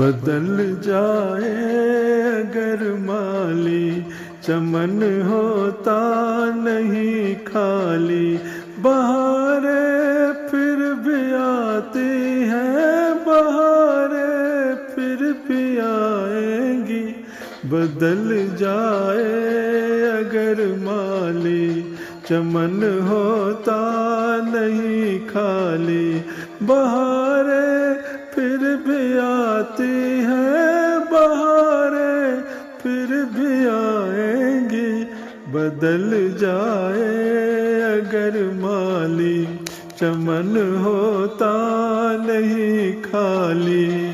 बदल जाए अगर माली, चमन होता नहीं खाली। बहारें फिर भी आती हैं, बहारें फिर भी आएंगी। बदल जाए अगर माली, चमन होता नहीं खाली। बहारें फिर भी आती हैं, बहारें फिर भी आएंगी। बदल जाए अगर माली, चमन होता नहीं खाली।